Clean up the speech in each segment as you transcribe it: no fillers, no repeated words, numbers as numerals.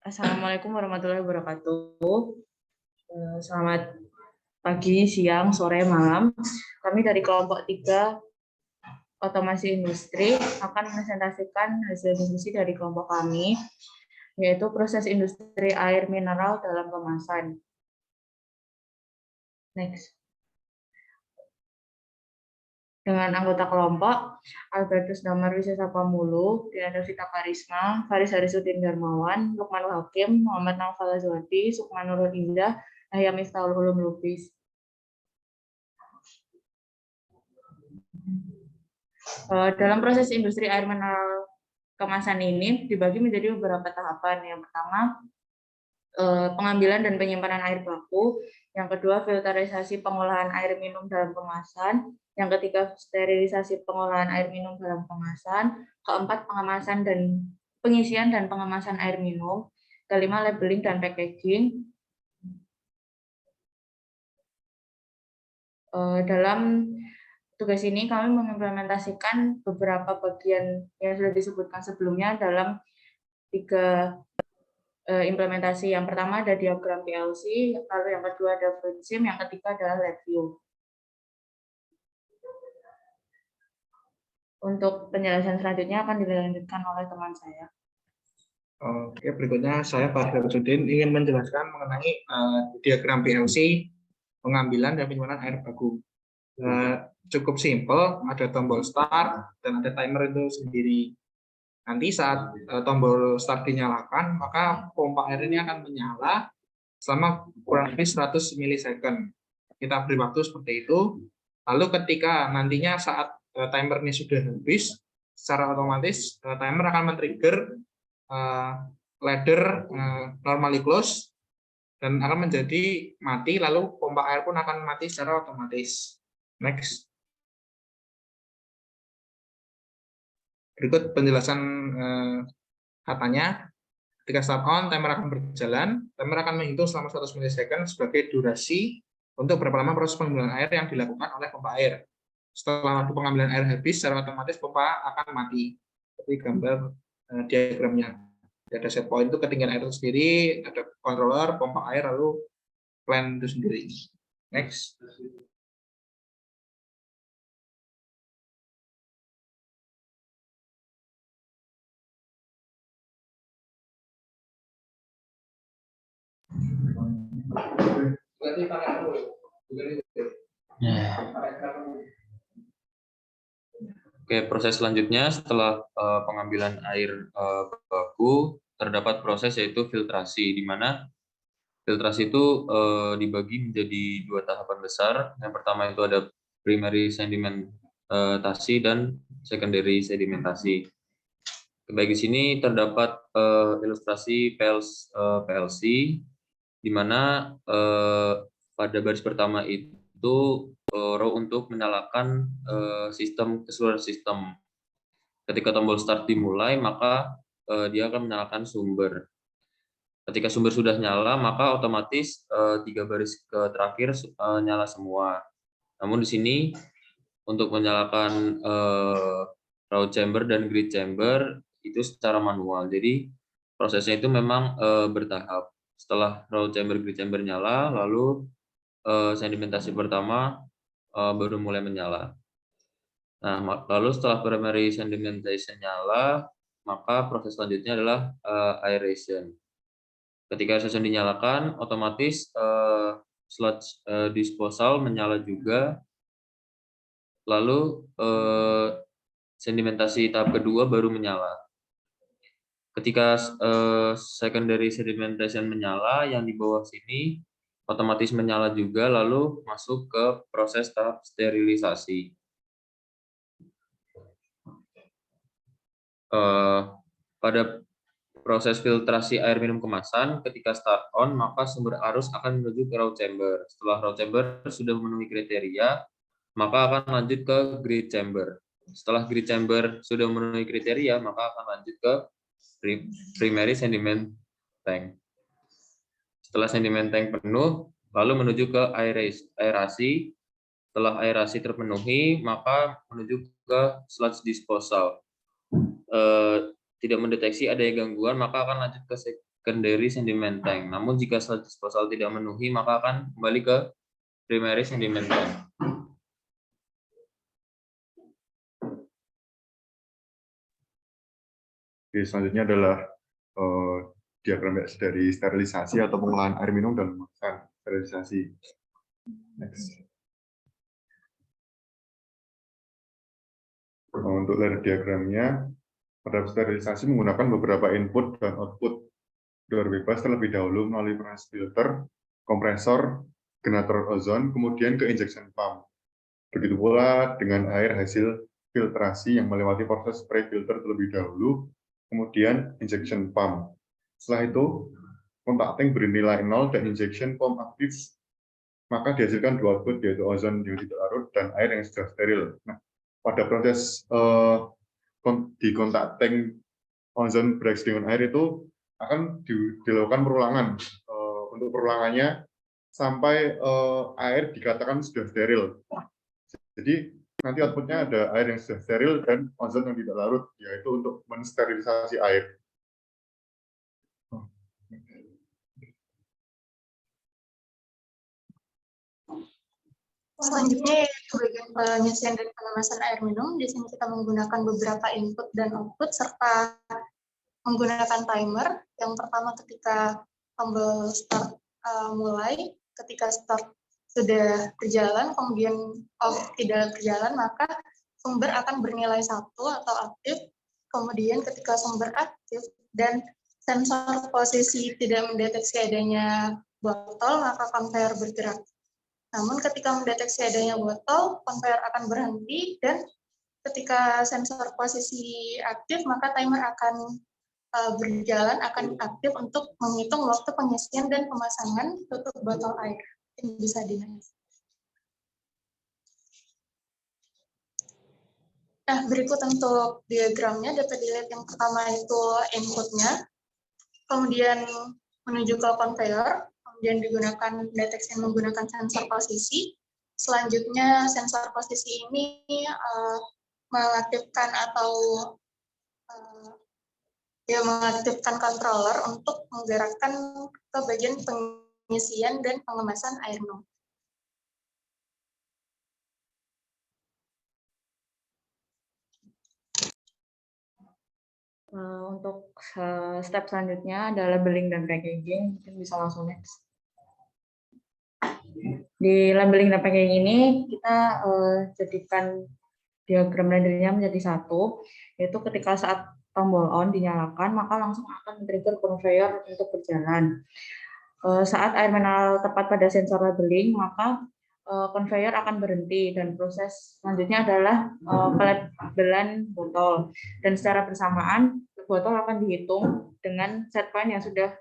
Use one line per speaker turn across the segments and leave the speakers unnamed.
Assalamualaikum warahmatullahi wabarakatuh. Selamat pagi, siang, sore, malam. Kami dari kelompok 3 otomasi industri akan presentasikan hasil diskusi dari kelompok kami, yaitu proses industri air mineral dalam kemasan. Next. Dengan anggota kelompok, Albertus Damar Wisesa Pamulu, Diana Vita Karisma, Faris Harisudin Darmawan, Lukmanul Hakim, Muhammad Naufal Azwadi, Sukmanurul Indah, Nahya Miftahul Ulum Lubis. Dalam proses industri air mineral kemasan ini dibagi menjadi beberapa tahapan. Yang pertama, pengambilan dan penyimpanan air baku. Yang kedua, filterisasi pengolahan air minum dalam kemasan. Yang ketiga, sterilisasi pengolahan air minum dalam kemasan. Keempat, pengemasan dan pengisian dan pengemasan air minum. Kelima, labeling dan packaging. Dalam tugas ini kami mengimplementasikan beberapa bagian yang sudah disebutkan sebelumnya dalam 3 implementasi. Yang pertama ada diagram PLC, lalu yang kedua ada FluidSim, yang ketiga adalah LabVIEW. Untuk penjelasan selanjutnya akan dilanjutkan oleh teman saya.
Oke, berikutnya saya Pak Harisudin ingin menjelaskan mengenai diagram PLC, pengambilan dan penyimpanan air baku. Cukup simpel, ada tombol start dan ada timer itu sendiri. Nanti saat tombol start dinyalakan, maka pompa air ini akan menyala selama kurang lebih 100 milisecond. Kita beri waktu seperti itu. Lalu ketika nantinya saat timer ini sudah habis, secara otomatis timer akan men-trigger ladder normally close dan akan menjadi mati, lalu pompa air pun akan mati secara otomatis. Next. Berikut penjelasan katanya. Ketika start on, timer akan berjalan. Timer akan menghitung selama 100 milisecond sebagai durasi untuk berapa lama proses pengambilan air yang dilakukan oleh pompa air. Setelah waktu pengambilan air habis, secara otomatis pompa akan mati. Seperti gambar diagramnya. Ada set point itu ketinggian air itu sendiri, ada controller, pompa air, lalu plan itu sendiri. Next.
Oke, proses selanjutnya setelah pengambilan air baku terdapat proses yaitu filtrasi, di mana filtrasi itu dibagi menjadi 2 tahapan besar. Yang pertama itu ada primary sedimentasi dan secondary sedimentasi. Baik di sini terdapat ilustrasi PLC, di mana pada baris pertama itu row untuk menyalakan keseluruhan sistem. Ketika tombol start dimulai, maka dia akan menyalakan sumber. Ketika sumber sudah nyala, maka otomatis 3 baris terakhir nyala semua. Namun di sini untuk menyalakan raw chamber dan grid chamber itu secara manual. Jadi prosesnya itu memang bertahap. Setelah raw chamber grid chamber nyala, lalu sedimentasi pertama baru mulai menyala. Nah, lalu setelah primary sedimentation nyala, maka proses selanjutnya adalah aeration. Ketika aeration dinyalakan, otomatis sludge disposal menyala juga. Lalu sedimentasi tahap kedua baru menyala. Ketika secondary sedimentation menyala, yang di bawah sini otomatis menyala juga, lalu masuk ke proses tahap sterilisasi. Pada proses filtrasi air minum kemasan, ketika start on, maka sumber arus akan menuju ke raw chamber. Setelah raw chamber sudah memenuhi kriteria, maka akan lanjut ke grid chamber. Setelah grid chamber sudah memenuhi kriteria, maka akan lanjut ke primary sediment tank. Setelah sediment tank penuh, lalu menuju ke aerasi. Setelah aerasi terpenuhi, maka menuju ke sludge disposal. tidak mendeteksi adanya gangguan, maka akan lanjut ke secondary sediment tank. Namun jika sludge disposal tidak memenuhi, maka akan kembali ke primary sediment tank.
Oke, selanjutnya adalah diagram dari sterilisasi atau pengolahan air minum dan kemasan sterilisasi. Next. Untuk layar diagramnya, pada sterilisasi menggunakan beberapa input dan output udara bebas terlebih dahulu melalui proses filter, kompresor, generator ozon, kemudian ke injection pump. Begitu pula dengan air hasil filtrasi yang melewati proses pre-filter terlebih dahulu, kemudian injection pump. Setelah itu, kontak tank bernilai 0 dan injection pump aktif, maka dihasilkan dua output, yaitu ozon yang tidak larut dan air yang sudah steril. Nah, pada proses di kontak tank ozon bereaksi dengan air itu akan dilakukan perulangan. Untuk perulangannya sampai air dikatakan sudah steril. Jadi nanti outputnya ada air yang sudah steril dan ozon yang tidak larut, yaitu untuk mensterilisasi air.
Selanjutnya yaitu bagian penyusian dan pengemasan air minum. Di sini kita menggunakan beberapa input dan output serta menggunakan timer. Yang pertama ketika tombol start mulai, ketika start sudah berjalan, kemudian off tidak berjalan, maka sumber akan bernilai 1 atau aktif. Kemudian ketika sumber aktif dan sensor posisi tidak mendeteksi adanya botol, maka conveyor bergerak. Namun ketika mendeteksi adanya botol, conveyor akan berhenti dan ketika sensor posisi aktif, maka timer akan berjalan, akan aktif untuk menghitung waktu pengisian dan pemasangan tutup botol air. Ini bisa dilihat. Nah, berikut untuk diagramnya dapat dilihat yang pertama itu inputnya, kemudian menuju ke conveyor, kemudian digunakan deteksi menggunakan sensor posisi. Selanjutnya sensor posisi ini mengaktifkan atau mengaktifkan controller untuk menggerakkan ke bagian pengisian dan pengemasan air minum.
Untuk step selanjutnya adalah labeling dan packaging. Mungkin bisa langsung next. Di labeling dan packaging ini kita jadikan diagram rendernya menjadi satu, yaitu ketika saat tombol on dinyalakan, maka langsung akan men-trigger conveyor untuk berjalan. Saat air mineral tepat pada sensor labeling, maka conveyor akan berhenti dan proses selanjutnya adalah pelabelan botol. Dan secara bersamaan botol akan dihitung dengan set point yang sudah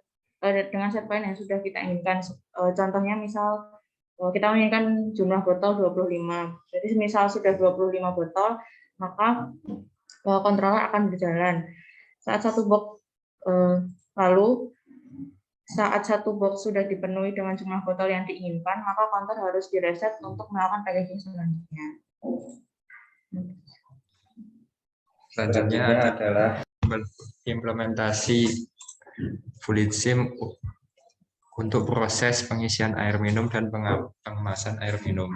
kita inginkan. Contohnya misal kita menginginkan jumlah botol 25. Jadi misal sudah 25 botol, maka controller akan berjalan. Saat satu box saat satu box sudah dipenuhi dengan jumlah botol yang diinginkan, maka counter harus direset untuk melakukan packaging selanjutnya.
Selanjutnya adalah implementasi fluid sim untuk proses pengisian air minum dan pengemasan air minum.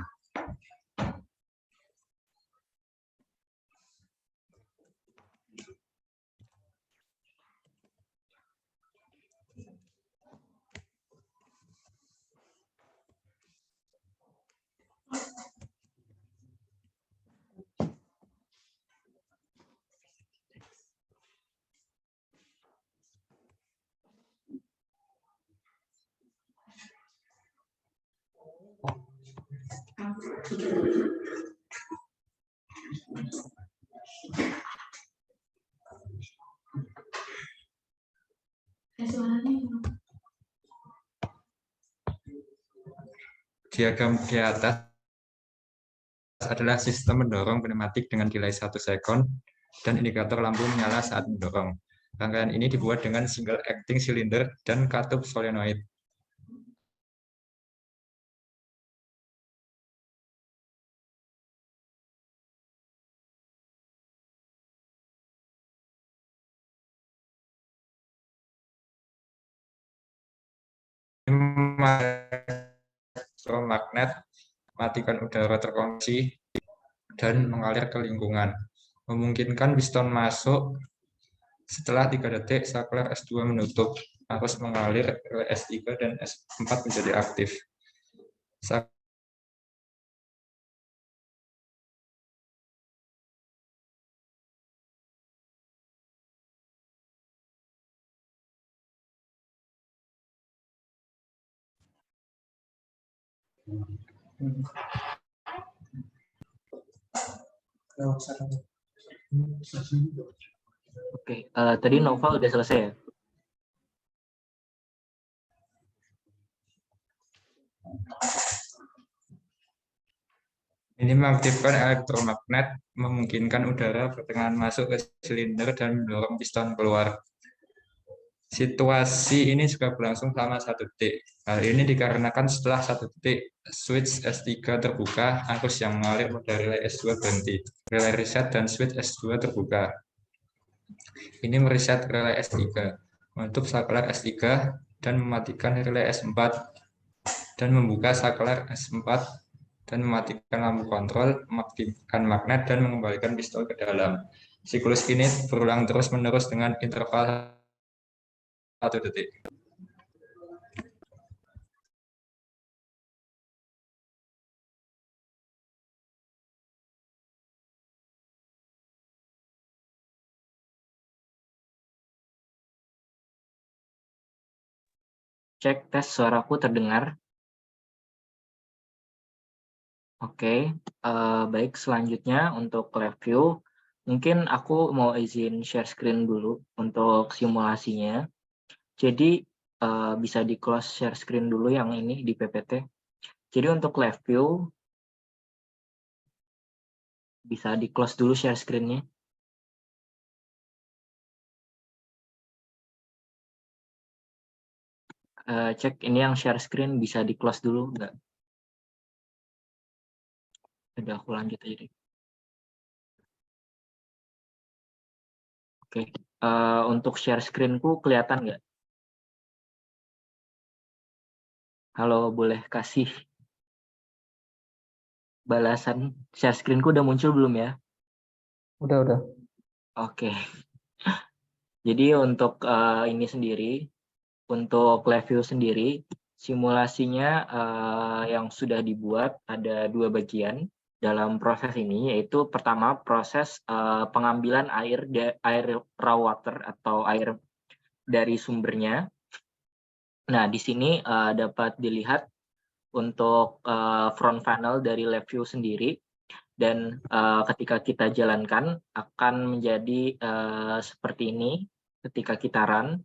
Diagram di atas adalah sistem mendorong pneumatik dengan delay 1 sekon dan indikator lampu menyala saat mendorong. Rangkaian ini dibuat dengan single acting cylinder dan katup solenoid. elektromagnet, matikan udara terkonveksi, dan mengalir ke lingkungan. Memungkinkan piston masuk setelah 3 detik saklar S2 menutup, arus mengalir, relay S3 dan S4 menjadi aktif.
Oke, tadi Nova udah selesai ya?
Ini mengaktifkan elektromagnet, memungkinkan udara pertengahan masuk ke silinder dan mendorong piston keluar. Situasi ini juga berlangsung selama 1 detik. Hal ini dikarenakan setelah 1 detik, switch S3 terbuka, arus yang mengalir pada relay S2 berhenti. Relay reset dan switch S2 terbuka. Ini mereset relay S3, menutup saklar S3 dan mematikan relay S4 dan membuka saklar S4 dan mematikan lampu kontrol, mengaktifkan magnet dan mengembalikan pistol ke dalam. Siklus ini berulang terus-menerus dengan interval 1 detik.
Cek tes suaraku terdengar. Oke, baik, selanjutnya untuk review, mungkin aku mau izin share screen dulu untuk simulasinya. Jadi bisa di close share screen dulu yang ini di PPT. Jadi untuk review, bisa di close dulu share screen-nya. Cek ini yang share screen bisa di close dulu enggak? Udah, aku lanjut aja deh. Oke, untuk share screen-ku kelihatan nggak? Halo, boleh kasih balasan share screen-ku udah muncul belum ya?
Udah.
Oke. Jadi untuk ini sendiri, untuk review sendiri, simulasinya yang sudah dibuat ada 2 bagian dalam proses ini, yaitu pertama proses pengambilan air raw water atau air dari sumbernya. Nah, di sini dapat dilihat untuk front panel dari review sendiri, dan ketika kita jalankan akan menjadi seperti ini ketika kita run.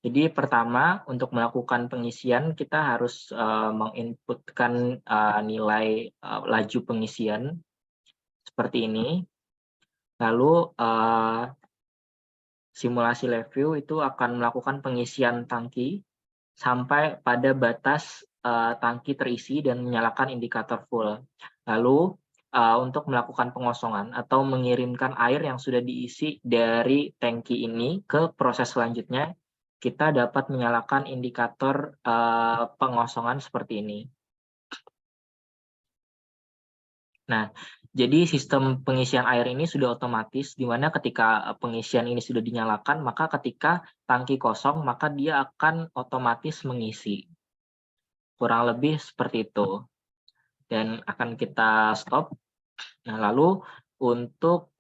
Jadi pertama untuk melakukan pengisian kita harus menginputkan nilai laju pengisian seperti ini. Lalu simulasi review itu akan melakukan pengisian tangki sampai pada batas tangki terisi dan menyalakan indikator full. Lalu untuk melakukan pengosongan atau mengirimkan air yang sudah diisi dari tangki ini ke proses selanjutnya, kita dapat menyalakan indikator pengosongan seperti ini. Nah, jadi sistem pengisian air ini sudah otomatis, di mana ketika pengisian ini sudah dinyalakan, maka ketika tangki kosong, maka dia akan otomatis mengisi. Kurang lebih seperti itu. Dan akan kita stop. Nah, lalu untuk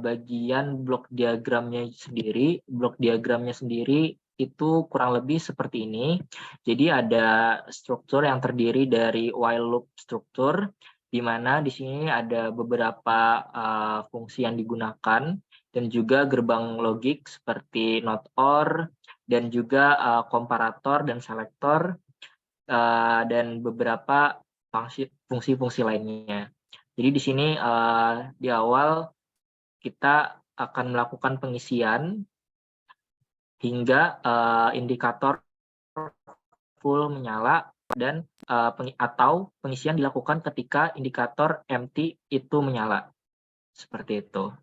bagian blok diagramnya sendiri itu kurang lebih seperti ini. Jadi ada struktur yang terdiri dari while loop struktur, di mana di sini ada beberapa fungsi yang digunakan dan juga gerbang logik seperti not or dan juga komparator dan selektor dan beberapa fungsi-fungsi lainnya. Jadi di sini di awal kita akan melakukan pengisian hingga indikator full menyala dan atau pengisian dilakukan ketika indikator empty itu menyala. Seperti itu.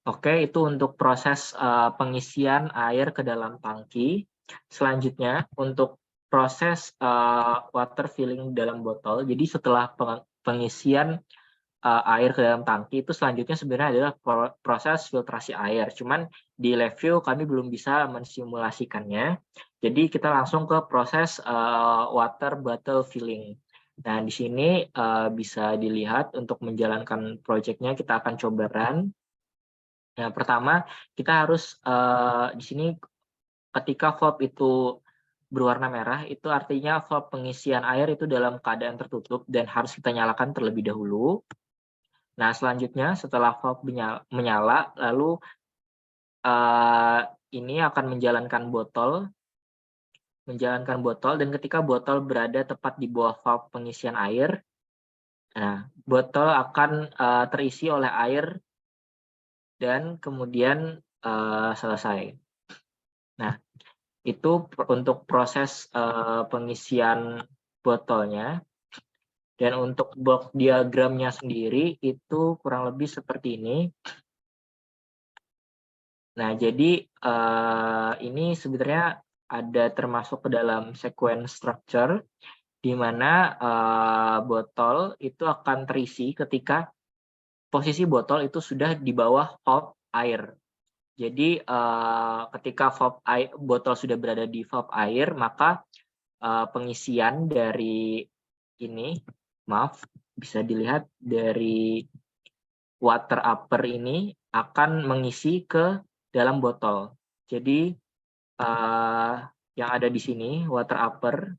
Oke, itu untuk proses pengisian air ke dalam tangki. Selanjutnya untuk proses water filling dalam botol. Jadi setelah pengisian air ke dalam tangki, itu selanjutnya sebenarnya adalah proses filtrasi air. Cuman di lab view kami belum bisa mensimulasikannya. Jadi kita langsung ke proses water bottle filling. Nah, di sini bisa dilihat untuk menjalankan proyeknya kita akan coba run. Yang pertama, kita harus di sini ketika valve itu berwarna merah, itu artinya valve pengisian air itu dalam keadaan tertutup dan harus kita nyalakan terlebih dahulu. Nah, selanjutnya setelah valve menyala, lalu ini akan menjalankan botol, dan ketika botol berada tepat di bawah valve pengisian air, nah, botol akan terisi oleh air dan kemudian selesai. Nah, itu untuk proses pengisian botolnya. Dan untuk block diagramnya sendiri itu kurang lebih seperti ini. Nah, jadi ini sebenarnya ada termasuk ke dalam sequence structure, di mana botol itu akan terisi ketika posisi botol itu sudah di bawah valve air. Jadi ketika botol sudah berada di valve air, maka pengisian dari ini, maaf, bisa dilihat dari water upper ini akan mengisi ke dalam botol. Jadi yang ada di sini water upper,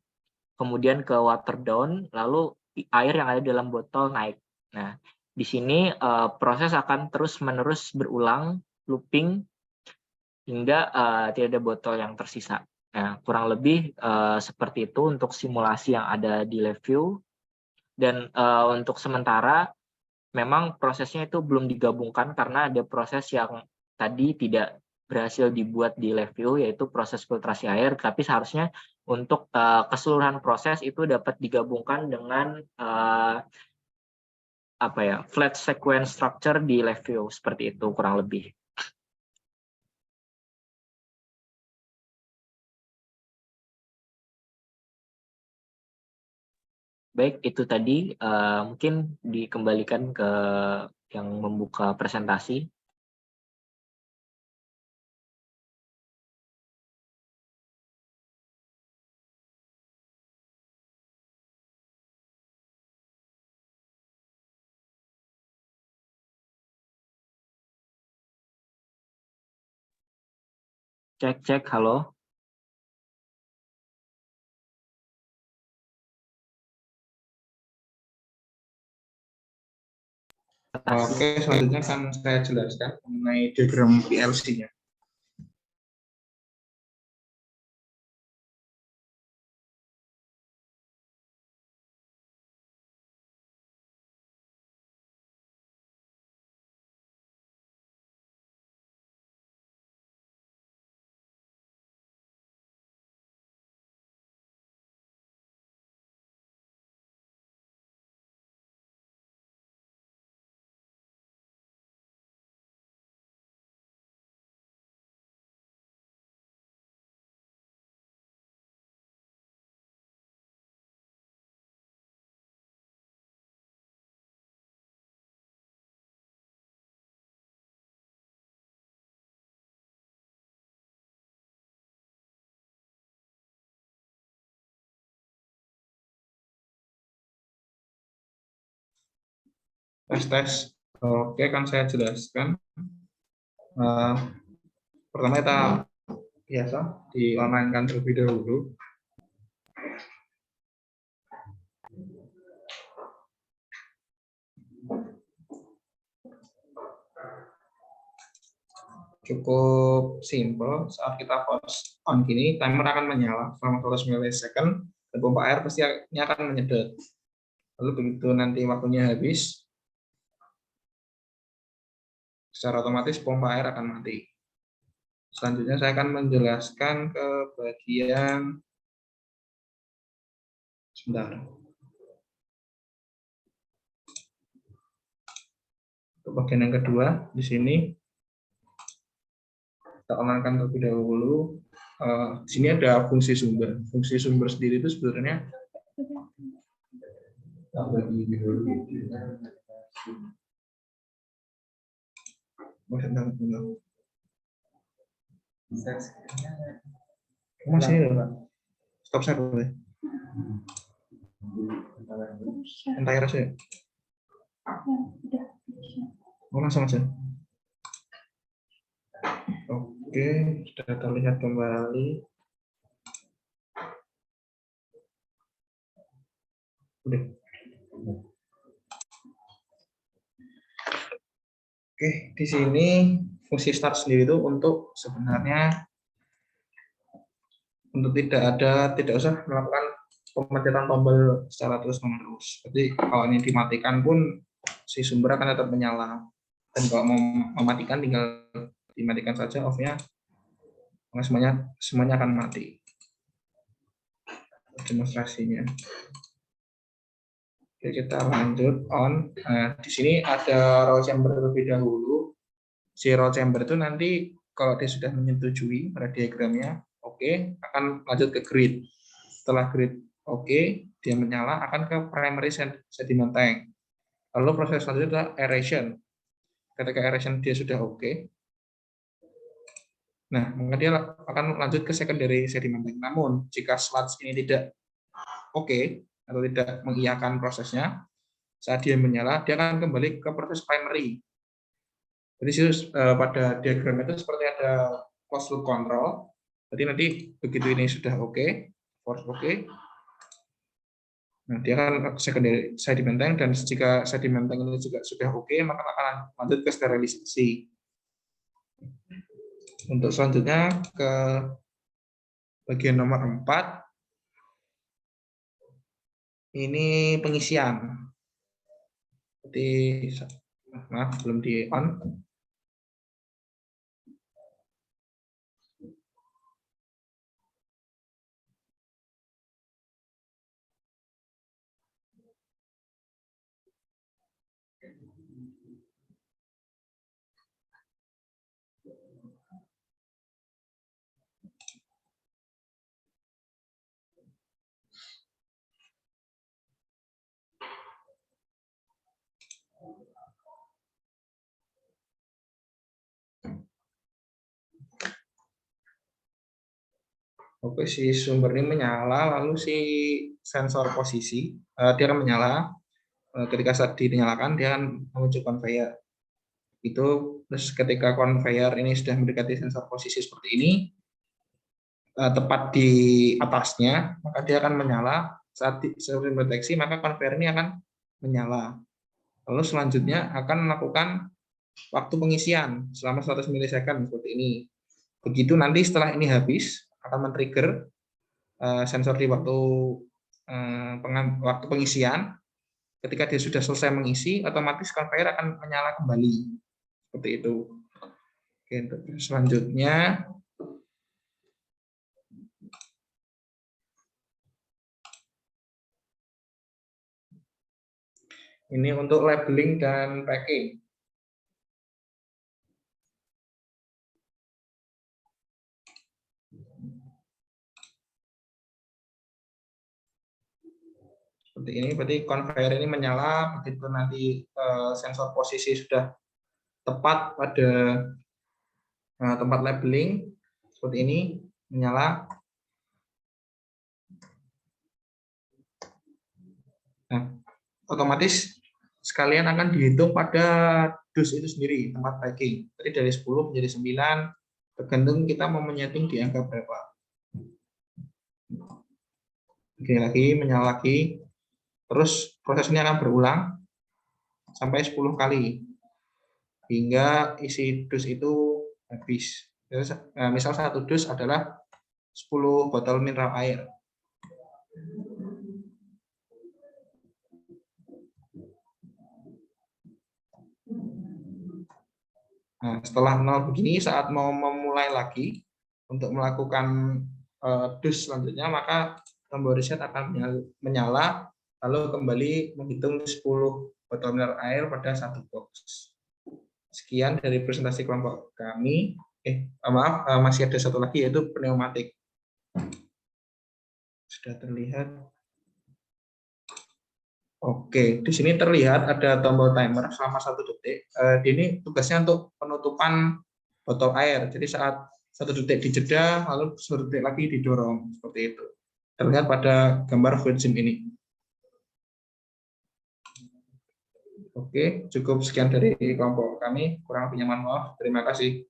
kemudian ke water down, lalu air yang ada dalam botol naik. Nah, di sini proses akan terus-menerus berulang, looping, hingga tidak ada botol yang tersisa. Nah, kurang lebih seperti itu untuk simulasi yang ada di lab view. Dan untuk sementara, memang prosesnya itu belum digabungkan karena ada proses yang tadi tidak berhasil dibuat di lab view, yaitu proses filtrasi air, tapi seharusnya untuk keseluruhan proses itu dapat digabungkan dengan flat sequence structure di lab view, seperti itu kurang lebih. Baik, itu tadi mungkin dikembalikan ke yang membuka presentasi. Cek, halo.
Oke, selanjutnya akan saya jelaskan mengenai diagram PLC-nya. Tes. Oke, kan saya jelaskan. Pertama kita biasa di online kan terlebih dahulu. Cukup simple. Saat kita force on gini, timer akan menyala selama 100 milisecond dan pompa air pasti akan menyedot. Lalu begitu nanti waktunya habis, secara otomatis pompa air akan mati. Selanjutnya saya akan menjelaskan ke bagian Untuk bagian yang kedua di sini kita amankan terlebih dahulu. Di sini ada fungsi sumber. Fungsi sumber sendiri itu sebenarnya masih ini Pak. Stop share boleh. Entire saja. Langsung aja. Oke, sudah terlihat kembali. Udah. Oke, di sini fungsi start sendiri itu untuk sebenarnya untuk tidak usah melakukan pemencatan tombol secara terus-menerus. Jadi kalau ini dimatikan pun si sumber akan tetap menyala. Dan kalau mau mematikan tinggal dimatikan saja off-nya, semuanya akan mati. Demonstrasinya. Oke, kita lanjut on. Nah, di sini ada row chamber terlebih dahulu. Si row chamber itu nanti kalau dia sudah menyetujui pada diagramnya, oke, akan lanjut ke grid. Setelah grid oke, dia menyala, akan ke primary sediment tank. Lalu proses selanjutnya adalah aeration. Ketika aeration dia sudah oke, nah maka dia akan lanjut ke secondary sediment tank. Namun jika sludge ini tidak oke atau tidak mengiyakan prosesnya, saat dia menyala dia akan kembali ke proses primary. Jadi pada diagram itu seperti ada closed loop control. Jadi nanti begitu ini sudah oke, force oke, nah dia akan secondary sediment tank, dan jika sediment tank ini juga sudah oke, maka akan lanjut ke sterilisasi. Untuk selanjutnya ke bagian nomor 4, ini pengisian. Jadi maaf belum di on. Oke, si sumber ini menyala, lalu si sensor posisi dia akan menyala. Ketika saat dinyalakan dia akan menuju conveyor. Itu terus ketika conveyor ini sudah mendekati sensor posisi seperti ini, tepat di atasnya, maka dia akan menyala. Saat deteksi, maka conveyor ini akan menyala. Lalu selanjutnya akan melakukan waktu pengisian selama 100 milisecond seperti ini. Begitu nanti setelah ini habis, akan men-trigger sensor di waktu pengisian. Ketika dia sudah selesai mengisi, otomatis conveyor akan menyala kembali. Seperti itu. Oke, untuk selanjutnya ini untuk labeling dan packing. Seperti ini, berarti conveyor ini menyala begitu nanti sensor posisi sudah tepat pada tempat labeling, seperti ini, menyala. Nah, otomatis sekalian akan dihitung pada dus itu sendiri, tempat packing. Jadi dari 10 menjadi 9, tergantung kita mau menyeting di angka berapa. Oke, lagi, menyala lagi. Terus proses ini akan berulang sampai 10 kali hingga isi dus itu habis. Misal satu dus adalah 10 botol mineral air. Nah, setelah 0 begini, saat mau memulai lagi untuk melakukan dus selanjutnya, maka tombol reset akan menyala, lalu kembali menghitung 10 botol mineral air pada satu box. Sekian dari presentasi kelompok kami. Maaf, masih ada satu lagi yaitu pneumatik. Sudah terlihat. Oke, di sini terlihat ada tombol timer selama 1 detik. Ini tugasnya untuk penutupan botol air. Jadi saat 1 detik dijeda, lalu 1 detik lagi didorong seperti itu. Terlihat pada gambar Virgin ini. Oke, cukup sekian dari kelompok kami. Kurang lebihnya mohon maaf. Terima kasih.